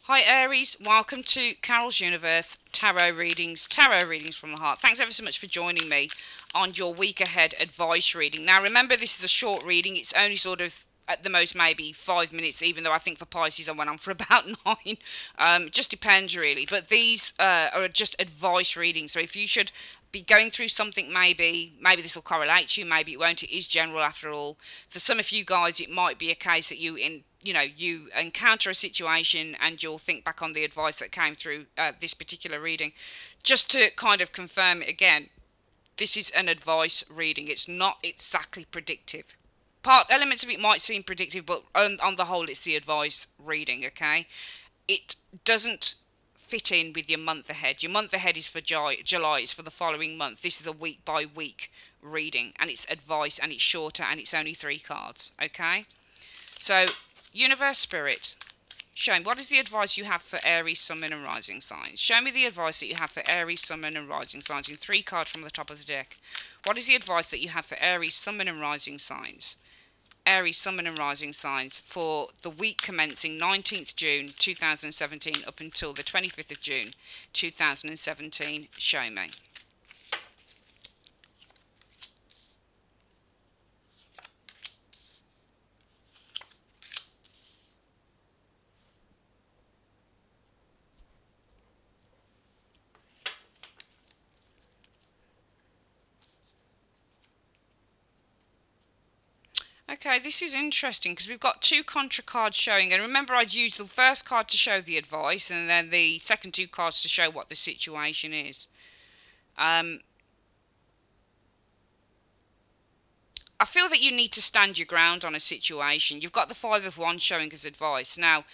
Hi Aries, welcome to Carol's Universe Tarot Readings from the Heart. Thanks ever so much for joining me on your week ahead advice reading. Now remember, this is a short reading. It's only sort of at the most maybe 5 minutes, even though I think for Pisces I went on for about 9. It just depends really, but these are just advice readings. So if you should be going through something, maybe this will correlate to you, maybe it won't. It is general after all. For some of you guys, it might be a case that you encounter a situation and you'll think back on the advice that came through this particular reading. Just to kind of confirm it again, this is an advice reading. It's not exactly predictive. Elements of it might seem predictive, but on the whole, it's the advice reading, okay? It doesn't fit in with your month ahead. Your month ahead is for July. It's for the following month. This is a week by week reading, and it's advice, and it's shorter, and it's only 3 cards, okay? So, Universe Spirit, show me, what is the advice you have for Aries, Sun, Moon and Rising signs? Show me the advice that you have for Aries, Sun, Moon and Rising signs in 3 cards from the top of the deck. What is the advice that you have for Aries, Sun, Moon and Rising signs? Aries, Sun, Moon and Rising signs for the week commencing 19th June 2017 up until the 25th of June 2017. Show me. Okay, this is interesting because we've got 2 contra cards showing, and remember I'd used the first card to show the advice and then the second 2 cards to show what the situation is. I feel that you need to stand your ground on a situation. You've got the 5 of Wands showing as advice. Now,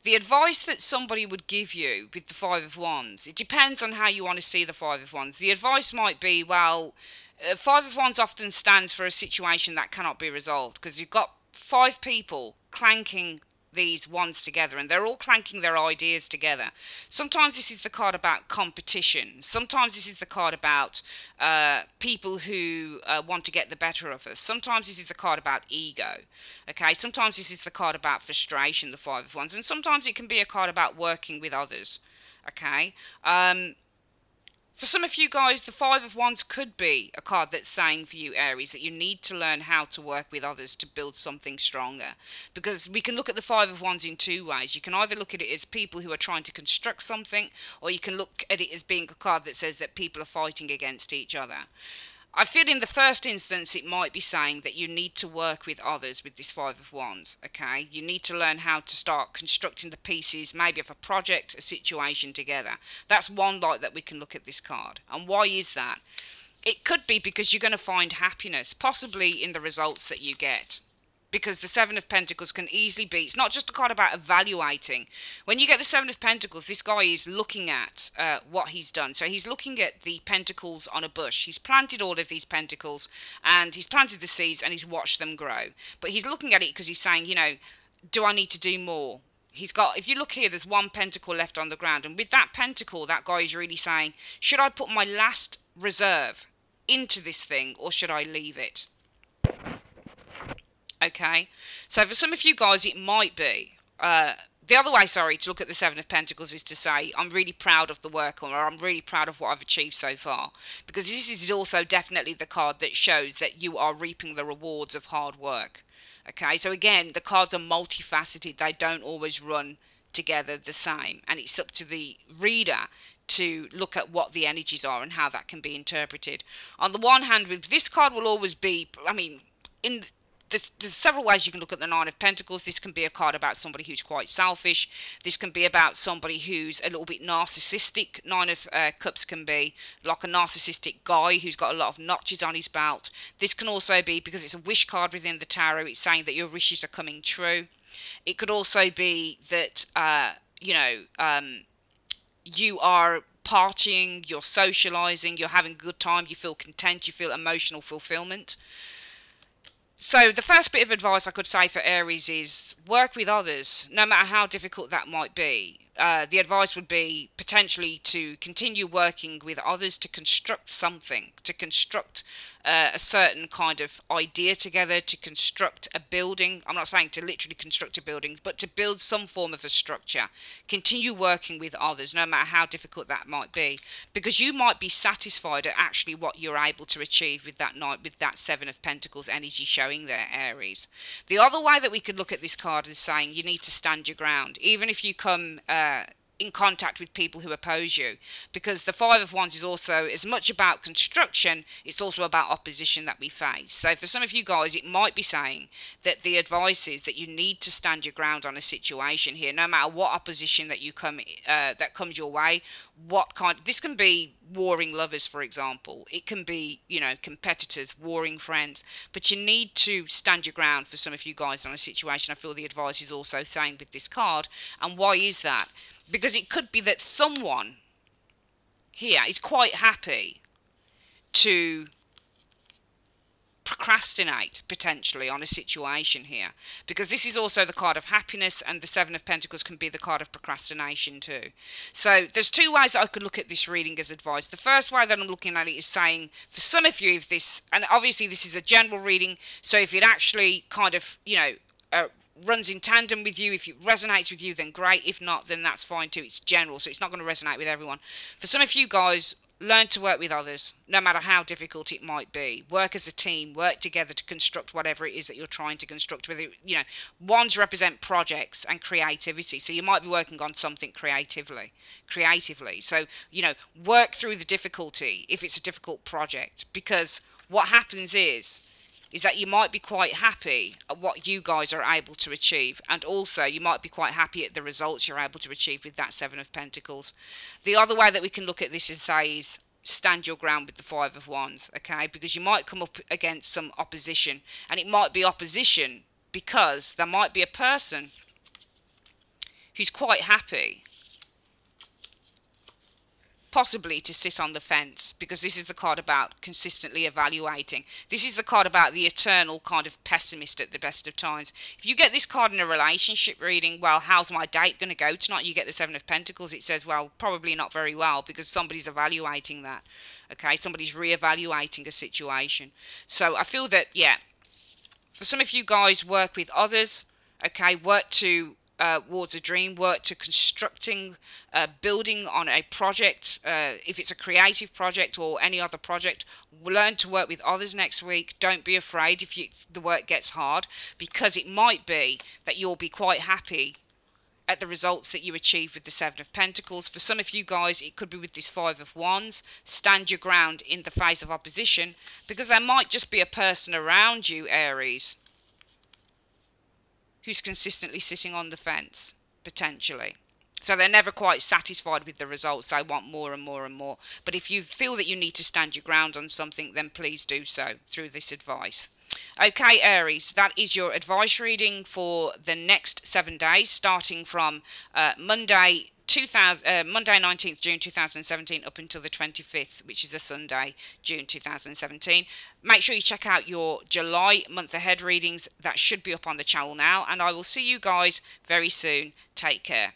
the advice that somebody would give you with the 5 of Wands, it depends on how you want to see the 5 of Wands. The advice might be, well, 5 of Wands often stands for a situation that cannot be resolved, because you've got 5 people clanking these wands together, and they're all clanking their ideas together. Sometimes this is the card about competition. Sometimes this is the card about people who want to get the better of us. Sometimes this is the card about ego. Okay, sometimes this is the card about frustration, the 5 of Wands, and sometimes it can be a card about working with others. Okay, for some of you guys, the 5 of Wands could be a card that's saying for you, Aries, that you need to learn how to work with others to build something stronger. Because we can look at the 5 of Wands in 2 ways. You can either look at it as people who are trying to construct something, or you can look at it as being a card that says that people are fighting against each other. I feel in the first instance it might be saying that you need to work with others with this 5 of Wands, okay? You need to learn how to start constructing the pieces, maybe of a project, a situation together. That's one light that we can look at this card. And why is that? It could be because you're going to find happiness, possibly in the results that you get. Because the 7 of Pentacles can easily be, it's not just a card about evaluating. When you get the 7 of Pentacles, this guy is looking at what he's done. So he's looking at the pentacles on a bush. He's planted all of these pentacles, and he's planted the seeds, and he's watched them grow. But he's looking at it because he's saying, you know, do I need to do more? He's got, if you look here, there's 1 pentacle left on the ground. And with that pentacle, that guy is really saying, should I put my last reserve into this thing, or should I leave it? Okay, so for some of you guys, it might be, the other way, sorry, to look at the 7 of Pentacles is to say, I'm really proud of the work, or I'm really proud of what I've achieved so far. Because this is also definitely the card that shows that you are reaping the rewards of hard work. Okay, so again, the cards are multifaceted. They don't always run together the same. And it's up to the reader to look at what the energies are and how that can be interpreted. On the one hand, with this card will always be, I mean, there's several ways you can look at the 9 of Pentacles. This can be a card about somebody who's quite selfish. This can be about somebody who's a little bit narcissistic. 9 of Cups can be like a narcissistic guy who's got a lot of notches on his belt. This can also be, because it's a wish card within the tarot, it's saying that your wishes are coming true. It could also be that, you are partying, you're socializing, you're having a good time, you feel content, you feel emotional fulfillment. So the first bit of advice I could say for Aries is work with others, no matter how difficult that might be. the advice would be potentially to continue working with others to construct something, to construct a certain kind of idea together, to construct a building. I'm not saying to literally construct a building, but to build some form of a structure. Continue working with others, no matter how difficult that might be, because you might be satisfied at actually what you're able to achieve with that night, with that Seven of Pentacles energy showing there, Aries. The other way that we could look at this card is saying you need to stand your ground, even if you come in contact with people who oppose you, because the Five of Wands is also as much about construction, it's also about opposition that we face. So for some of you guys, it might be saying that the advice is that you need to stand your ground on a situation here, no matter what opposition that you come that comes your way. What kind? This can be warring lovers, for example. It can be, you know, competitors, warring friends. But you need to stand your ground for some of you guys on a situation. I feel the advice is also saying with this card. And why is that? Because it could be that someone here is quite happy to procrastinate potentially on a situation here, because this is also the card of happiness, and the Seven of Pentacles can be the card of procrastination too. So there's two ways that I could look at this reading as advice. The first way that I'm looking at it is saying for some of you, if this, and obviously this is a general reading, so if it actually kind of, you know, runs in tandem with you, if it resonates with you, then great. If not, then that's fine too. It's general, so it's not going to resonate with everyone. For some of you guys, learn to work with others, no matter how difficult it might be. Work as a team, work together to construct whatever it is that you're trying to construct. Whether, you know, wands represent projects and creativity, so you might be working on something creatively. So, you know, work through the difficulty if it's a difficult project, because what happens is that you might be quite happy at what you guys are able to achieve, and also you might be quite happy at the results you're able to achieve with that Seven of Pentacles. The other way that we can look at this is say is stand your ground with the Five of Wands, okay? Because you might come up against some opposition, and it might be opposition because there might be a person who's quite happy possibly to sit on the fence, because this is the card about consistently evaluating. This is the card about the eternal kind of pessimist at the best of times. If you get this card in a relationship reading, well, how's my date going to go tonight? You get the Seven of Pentacles. It says, well, probably not very well, because somebody's evaluating that. Okay, somebody's re-evaluating a situation. So I feel that, yeah, for some of you guys, work with others. Okay, work towards a dream, work to constructing, building on a project, if it's a creative project or any other project. Learn to work with others next week. Don't be afraid if the work gets hard, because it might be that you'll be quite happy at the results that you achieve with the Seven of Pentacles. For some of you guys, it could be with this Five of Wands. Stand your ground in the face of opposition, because there might just be a person around you, Aries, who's consistently sitting on the fence, potentially. So they're never quite satisfied with the results. They want more and more and more. But if you feel that you need to stand your ground on something, then please do so through this advice. Okay, Aries, that is your advice reading for the next 7 days, starting from Monday 19th June 2017 up until the 25th, which is a Sunday, June 2017. Make sure you check out your July month ahead readings. That should be up on the channel now, and I will see you guys very soon. Take care.